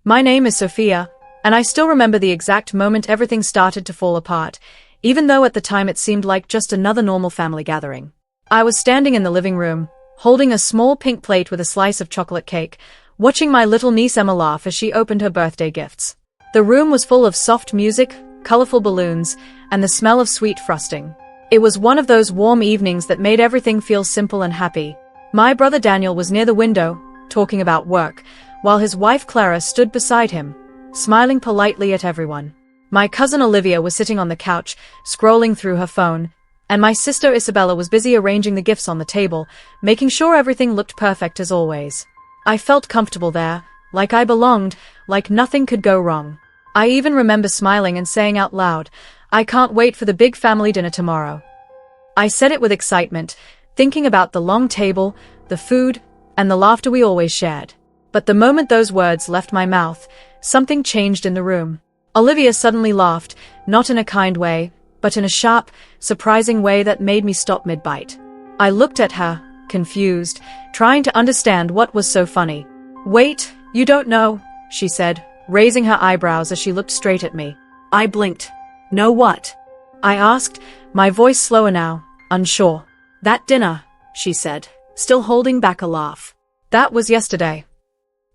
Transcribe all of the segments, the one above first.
My name is Sophia, and I still remember the exact moment everything started to fall apart, even though at the time it seemed like just another normal family gathering. I was standing in the living room, holding a small pink plate with a slice of chocolate cake, watching my little niece Emma laugh as she opened her birthday gifts. The room was full of soft music, colorful balloons, and the smell of sweet frosting. It was one of those warm evenings that made everything feel simple and happy. My brother Daniel was near the window, talking about work, while his wife Clara stood beside him, smiling politely at everyone. My cousin Olivia was sitting on the couch, scrolling through her phone, and my sister Isabella was busy arranging the gifts on the table, making sure everything looked perfect as always. I felt comfortable there, like I belonged, like nothing could go wrong. I even remember smiling and saying out loud, "I can't wait for the big family dinner tomorrow." I said it with excitement, thinking about the long table, the food, and the laughter we always shared. But the moment those words left my mouth, something changed in the room. Olivia suddenly laughed, not in a kind way, but in a sharp, surprising way that made me stop mid-bite. I looked at her, confused, trying to understand what was so funny. "Wait, you don't know," she said, raising her eyebrows as she looked straight at me. I blinked. "Know what?" I asked, my voice slower now, unsure. "That dinner," she said, still holding back a laugh. "That was yesterday."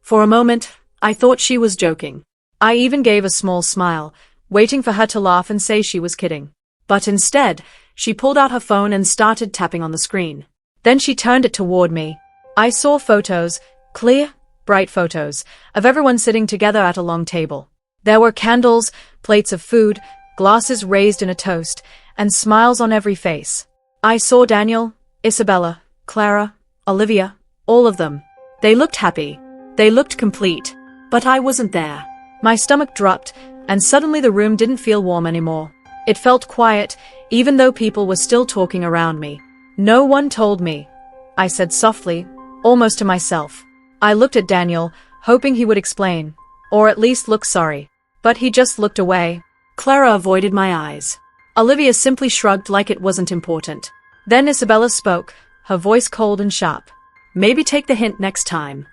For a moment, I thought she was joking. I even gave a small smile, waiting for her to laugh and say she was kidding. But instead, she pulled out her phone and started tapping on the screen. Then she turned it toward me. I saw photos, clear, bright photos, of everyone sitting together at a long table. There were candles, plates of food, glasses raised in a toast, and smiles on every face. I saw Daniel, Isabella, Clara, Olivia, all of them. They looked happy. They looked complete. But I wasn't there. My stomach dropped, and suddenly the room didn't feel warm anymore. It felt quiet, even though people were still talking around me. "No one told me," I said softly, almost to myself. I looked at Daniel, hoping he would explain, or at least look sorry. But he just looked away. Clara avoided my eyes. Olivia simply shrugged like it wasn't important. Then Isabella spoke, her voice cold and sharp. "Maybe take the hint next time."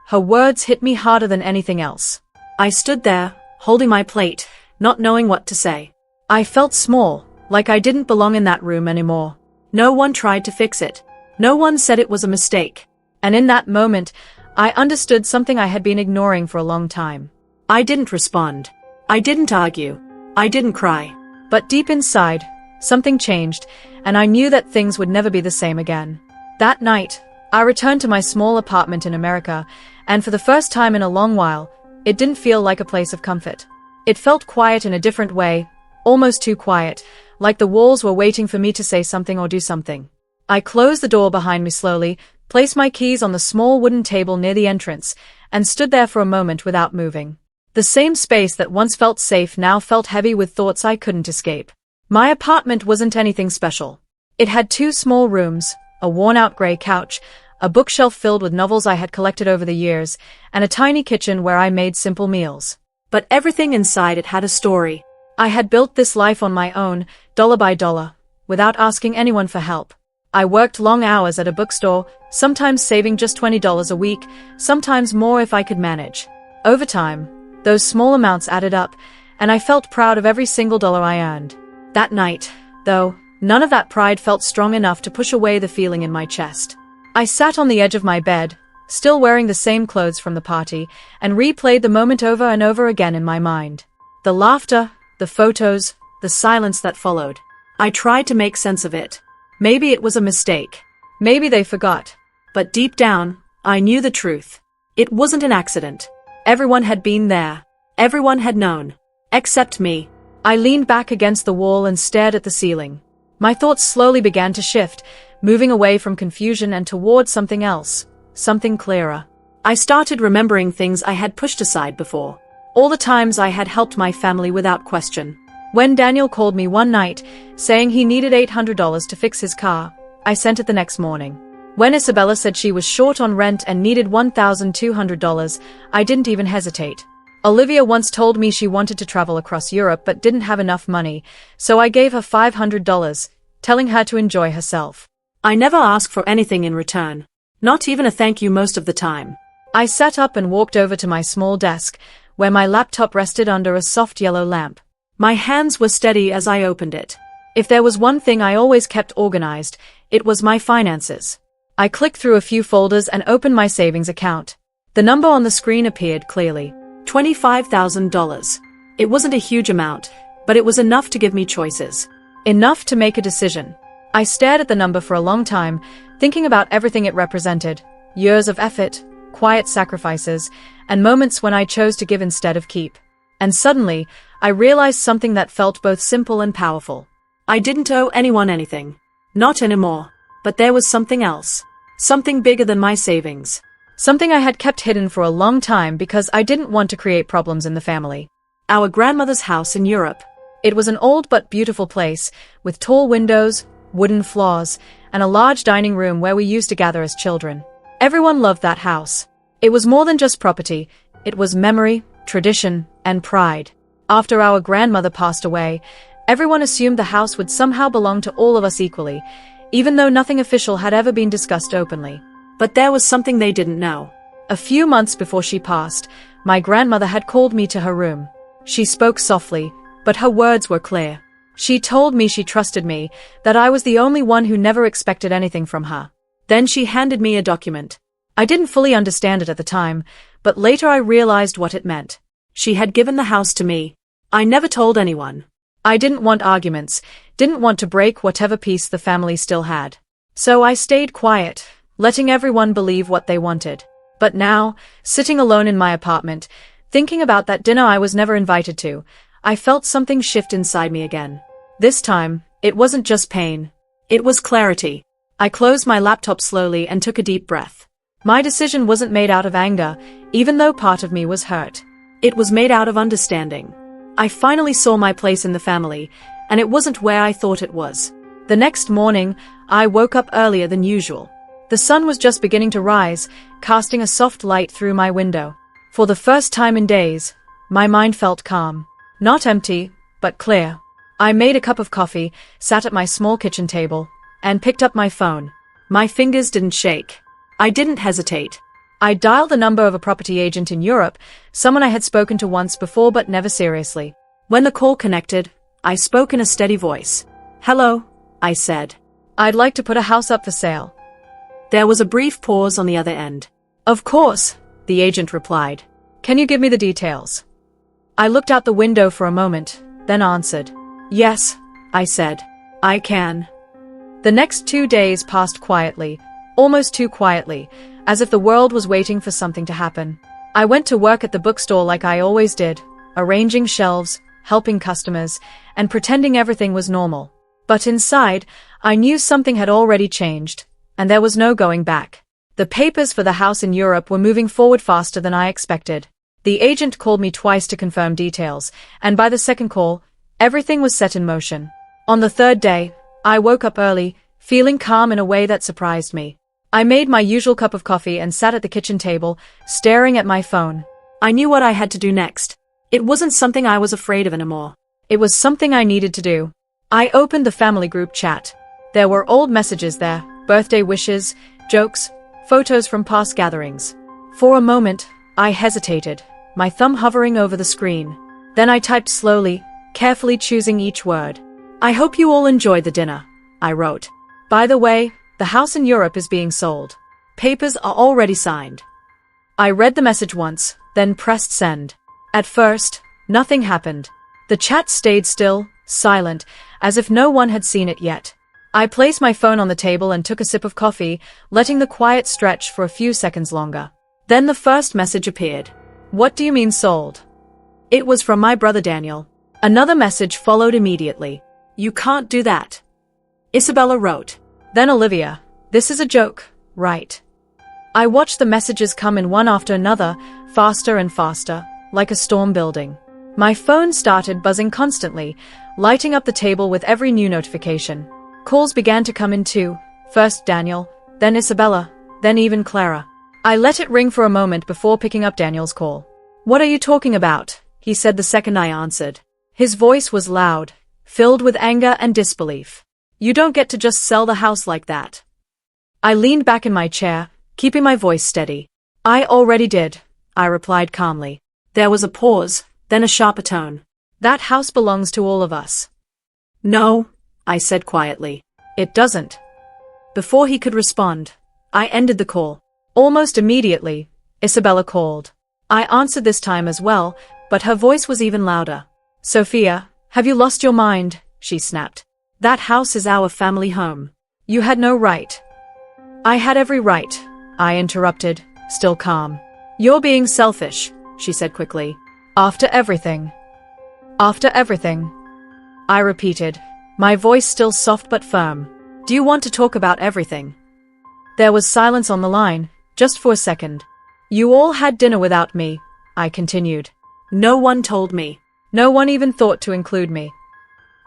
Her words hit me harder than anything else. I stood there, holding my plate, not knowing what to say. I felt small, like I didn't belong in that room anymore. No one tried to fix it. No one said it was a mistake. And in that moment, I understood something I had been ignoring for a long time. I didn't respond. I didn't argue. I didn't cry. But deep inside, something changed, and I knew that things would never be the same again. That night, I returned to my small apartment in America, and for the first time in a long while, it didn't feel like a place of comfort. It felt quiet in a different way, almost too quiet, like the walls were waiting for me to say something or do something. I closed the door behind me slowly, placed my keys on the small wooden table near the entrance, and stood there for a moment without moving. The same space that once felt safe now felt heavy with thoughts I couldn't escape. My apartment wasn't anything special. It had 2 small rooms, a worn-out gray couch, a bookshelf filled with novels I had collected over the years, and a tiny kitchen where I made simple meals. But everything inside it had a story. I had built this life on my own, dollar by dollar, without asking anyone for help. I worked long hours at a bookstore, sometimes saving just $20 a week, sometimes more if I could manage. Over time, those small amounts added up, and I felt proud of every single dollar I earned. That night, though, none of that pride felt strong enough to push away the feeling in my chest. I sat on the edge of my bed, still wearing the same clothes from the party, and replayed the moment over and over again in my mind. The laughter, the photos, the silence that followed. I tried to make sense of it. Maybe it was a mistake. Maybe they forgot. But deep down, I knew the truth. It wasn't an accident. Everyone had been there. Everyone had known. Except me. I leaned back against the wall and stared at the ceiling. My thoughts slowly began to shift, moving away from confusion and towards something else, something clearer. I started remembering things I had pushed aside before. All the times I had helped my family without question. When Daniel called me one night, saying he needed $800 to fix his car, I sent it the next morning. When Isabella said she was short on rent and needed $1,200, I didn't even hesitate. Olivia once told me she wanted to travel across Europe but didn't have enough money, so I gave her $500, telling her to enjoy herself. I never asked for anything in return. Not even a thank you most of the time. I sat up and walked over to my small desk, where my laptop rested under a soft yellow lamp. My hands were steady as I opened it. If there was one thing I always kept organized, it was my finances. I clicked through a few folders and opened my savings account. The number on the screen appeared clearly. $25,000. It wasn't a huge amount, but it was enough to give me choices. Enough to make a decision. I stared at the number for a long time, thinking about everything it represented. Years of effort, quiet sacrifices, and moments when I chose to give instead of keep. And suddenly, I realized something that felt both simple and powerful. I didn't owe anyone anything. Not anymore. But there was something else. Something bigger than my savings. Something I had kept hidden for a long time because I didn't want to create problems in the family. Our grandmother's house in Europe. It was an old but beautiful place, with tall windows, wooden floors, and a large dining room where we used to gather as children. Everyone loved that house. It was more than just property. It was memory, tradition, and pride. After our grandmother passed away, everyone assumed the house would somehow belong to all of us equally, even though nothing official had ever been discussed openly. But there was something they didn't know. A few months before she passed, my grandmother had called me to her room. She spoke softly, but her words were clear. She told me she trusted me, that I was the only one who never expected anything from her. Then she handed me a document. I didn't fully understand it at the time, but later I realized what it meant. She had given the house to me. I never told anyone. I didn't want arguments, didn't want to break whatever peace the family still had. So I stayed quiet, letting everyone believe what they wanted. But now, sitting alone in my apartment, thinking about that dinner I was never invited to, I felt something shift inside me again. This time, it wasn't just pain. It was clarity. I closed my laptop slowly and took a deep breath. My decision wasn't made out of anger, even though part of me was hurt. It was made out of understanding. I finally saw my place in the family, and it wasn't where I thought it was. The next morning, I woke up earlier than usual. The sun was just beginning to rise, casting a soft light through my window. For the first time in days, my mind felt calm. Not empty, but clear. I made a cup of coffee, sat at my small kitchen table, and picked up my phone. My fingers didn't shake. I didn't hesitate. I dialed the number of a property agent in Europe, someone I had spoken to once before but never seriously. When the call connected, I spoke in a steady voice. "Hello," I said. "I'd like to put a house up for sale." There was a brief pause on the other end. "Of course," the agent replied. "Can you give me the details?" I looked out the window for a moment, then answered. "Yes," I said. "I can." The next 2 days passed quietly, almost too quietly, as if the world was waiting for something to happen. I went to work at the bookstore like I always did, arranging shelves, helping customers, and pretending everything was normal. But inside, I knew something had already changed, and there was no going back. The papers for the house in Europe were moving forward faster than I expected. The agent called me twice to confirm details, and by the second call, everything was set in motion. On the third day, I woke up early, feeling calm in a way that surprised me. I made my usual cup of coffee and sat at the kitchen table, staring at my phone. I knew what I had to do next. It wasn't something I was afraid of anymore. It was something I needed to do. I opened the family group chat. There were old messages there, birthday wishes, jokes, photos from past gatherings. For a moment, I hesitated, my thumb hovering over the screen. Then I typed slowly, carefully choosing each word. "I hope you all enjoyed the dinner," I wrote. "By the way, the house in Europe is being sold. Papers are already signed." I read the message once, then pressed send. At first, nothing happened. The chat stayed still, silent, as if no one had seen it yet. I placed my phone on the table and took a sip of coffee, letting the quiet stretch for a few seconds longer. Then the first message appeared. "What do you mean sold?" It was from my brother Daniel. Another message followed immediately. "You can't do that," Isabella wrote. Then Olivia, "This is a joke, right?" I watched the messages come in one after another, faster and faster, like a storm building. My phone started buzzing constantly, lighting up the table with every new notification. Calls began to come in too, first Daniel, then Isabella, then even Clara. I let it ring for a moment before picking up Daniel's call. "What are you talking about?" he said the second I answered. His voice was loud, filled with anger and disbelief. "You don't get to just sell the house like that." I leaned back in my chair, keeping my voice steady. I already did, I replied calmly. There was a pause, then a sharper tone. That house belongs to all of us. No, I said quietly. It doesn't. Before he could respond, I ended the call. Almost immediately, Isabella called. I answered this time as well, but her voice was even louder. Sophia, have you lost your mind? She snapped. That house is our family home. You had no right. I had every right, I interrupted, still calm. You're being selfish, she said quickly. After everything. After everything. I repeated, my voice still soft but firm. Do you want to talk about everything? There was silence on the line, just for a second. You all had dinner without me, I continued. No one told me. No one even thought to include me.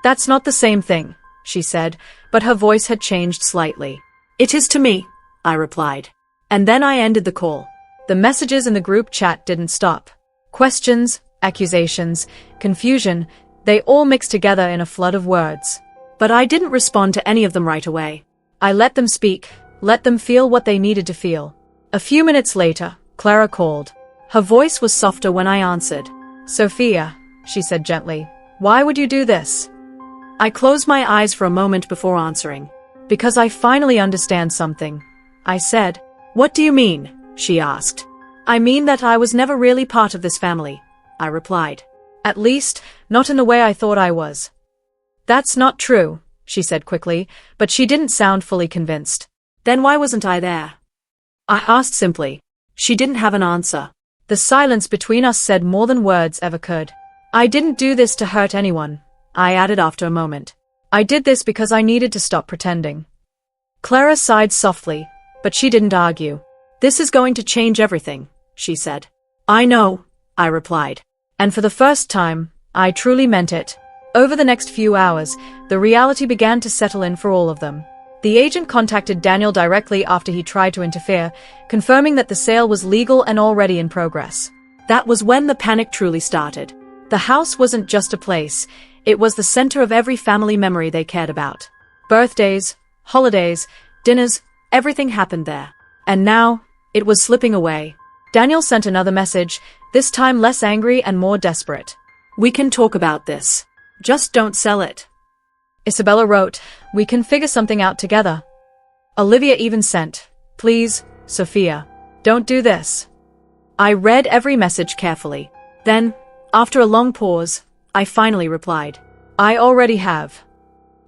That's not the same thing, she said, but her voice had changed slightly. It is to me, I replied. And then I ended the call. The messages in the group chat didn't stop. Questions, accusations, confusion, they all mixed together in a flood of words. But I didn't respond to any of them right away. I let them speak, let them feel what they needed to feel. A few minutes later, Clara called. Her voice was softer when I answered. Sophia, she said gently, why would you do this? I closed my eyes for a moment before answering. Because I finally understand something, I said. What do you mean? She asked. I mean that I was never really part of this family, I replied. At least, not in the way I thought I was. That's not true, she said quickly, but she didn't sound fully convinced. Then why wasn't I there? I asked simply. She didn't have an answer. The silence between us said more than words ever could. I didn't do this to hurt anyone, I added after a moment. I did this because I needed to stop pretending. Clara sighed softly, but she didn't argue. This is going to change everything, she said. I know, I replied. And for the first time, I truly meant it. Over the next few hours, the reality began to settle in for all of them. The agent contacted Daniel directly after he tried to interfere, confirming that the sale was legal and already in progress. That was when the panic truly started. The house wasn't just a place, it was the center of every family memory they cared about. Birthdays, holidays, dinners, everything happened there. And now, it was slipping away. Daniel sent another message, this time less angry and more desperate. We can talk about this. Just don't sell it. Isabella wrote, we can figure something out together. Olivia even sent, please, Sophia, don't do this. I read every message carefully. Then, after a long pause, I finally replied. I already have.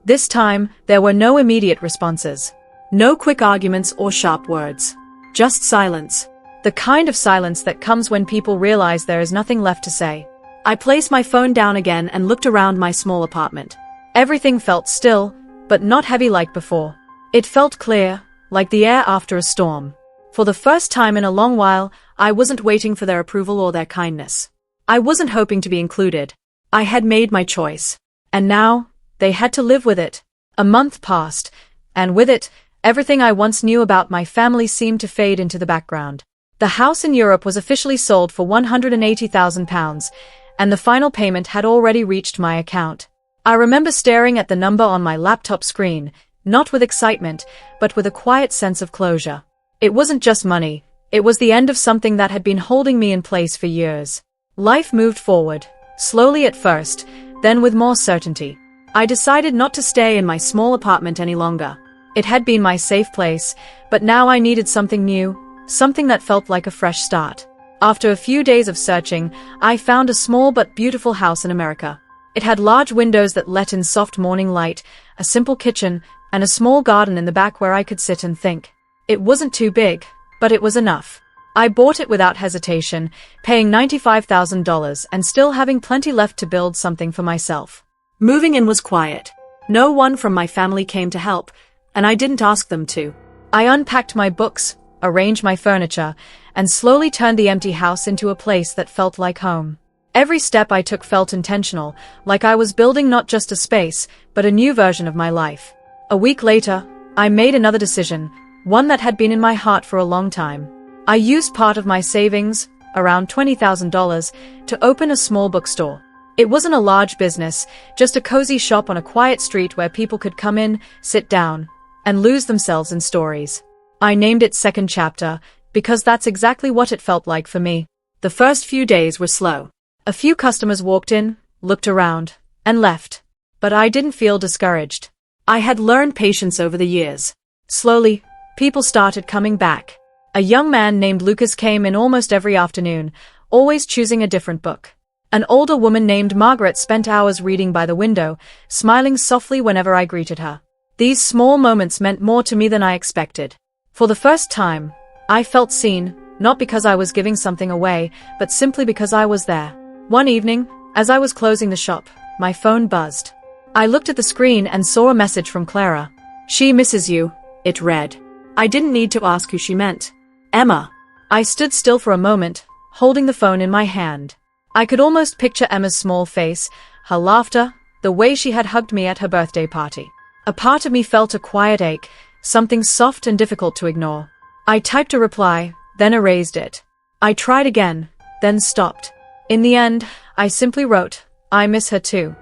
This time, there were no immediate responses. No quick arguments or sharp words. Just silence. The kind of silence that comes when people realize there is nothing left to say. I placed my phone down again and looked around my small apartment. Everything felt still, but not heavy like before. It felt clear, like the air after a storm. For the first time in a long while, I wasn't waiting for their approval or their kindness. I wasn't hoping to be included. I had made my choice. And now, they had to live with it. A month passed, and with it, everything I once knew about my family seemed to fade into the background. The house in Europe was officially sold for £180,000, and the final payment had already reached my account. I remember staring at the number on my laptop screen, not with excitement, but with a quiet sense of closure. It wasn't just money, it was the end of something that had been holding me in place for years. Life moved forward, slowly at first, then with more certainty. I decided not to stay in my small apartment any longer. It had been my safe place, but now I needed something new, something that felt like a fresh start. After a few days of searching, I found a small but beautiful house in America. It had large windows that let in soft morning light, a simple kitchen, and a small garden in the back where I could sit and think. It wasn't too big, but it was enough. I bought it without hesitation, paying $95,000 and still having plenty left to build something for myself. Moving in was quiet. No one from my family came to help, and I didn't ask them to. I unpacked my books, arranged my furniture, and slowly turned the empty house into a place that felt like home. Every step I took felt intentional, like I was building not just a space, but a new version of my life. A week later, I made another decision, one that had been in my heart for a long time. I used part of my savings, around $20,000, to open a small bookstore. It wasn't a large business, just a cozy shop on a quiet street where people could come in, sit down, and lose themselves in stories. I named it Second Chapter, because that's exactly what it felt like for me. The first few days were slow. A few customers walked in, looked around, and left. But I didn't feel discouraged. I had learned patience over the years. Slowly, people started coming back. A young man named Lucas came in almost every afternoon, always choosing a different book. An older woman named Margaret spent hours reading by the window, smiling softly whenever I greeted her. These small moments meant more to me than I expected. For the first time, I felt seen, not because I was giving something away, but simply because I was there. One evening, as I was closing the shop, my phone buzzed. I looked at the screen and saw a message from Clara. "She misses you," it read. I didn't need to ask who she meant. Emma. I stood still for a moment, holding the phone in my hand. I could almost picture Emma's small face, her laughter, the way she had hugged me at her birthday party. A part of me felt a quiet ache, something soft and difficult to ignore. I typed a reply, then erased it. I tried again, then stopped. In the end, I simply wrote, "I miss her too."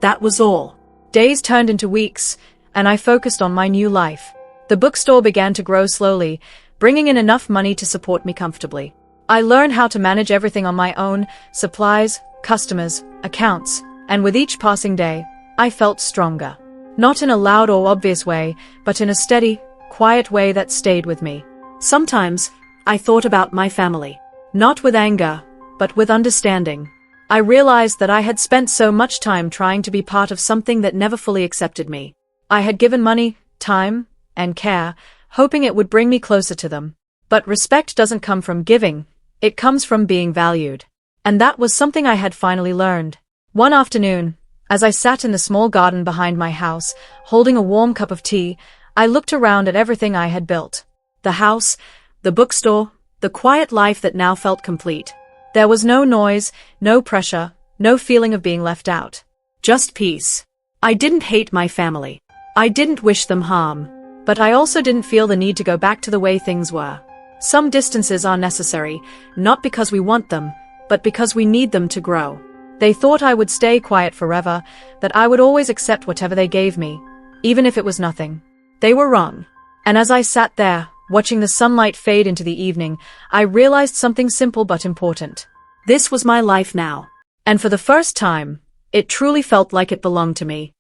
That was all. Days turned into weeks, and I focused on my new life. The bookstore began to grow slowly, bringing in enough money to support me comfortably. I learned how to manage everything on my own: supplies, customers, accounts, and with each passing day, I felt stronger. Not in a loud or obvious way, but in a steady, quiet way that stayed with me. Sometimes, I thought about my family. Not with anger, but with understanding. I realized that I had spent so much time trying to be part of something that never fully accepted me. I had given money, time, and care, hoping it would bring me closer to them. But respect doesn't come from giving, it comes from being valued. And that was something I had finally learned. One afternoon, as I sat in the small garden behind my house, holding a warm cup of tea, I looked around at everything I had built. The house, the bookstore, the quiet life that now felt complete. There was no noise, no pressure, no feeling of being left out. Just peace. I didn't hate my family. I didn't wish them harm. But I also didn't feel the need to go back to the way things were. Some distances are necessary, not because we want them, but because we need them to grow. They thought I would stay quiet forever, that I would always accept whatever they gave me, even if it was nothing. They were wrong. And as I sat there, watching the sunlight fade into the evening, I realized something simple but important. This was my life now. And for the first time, it truly felt like it belonged to me.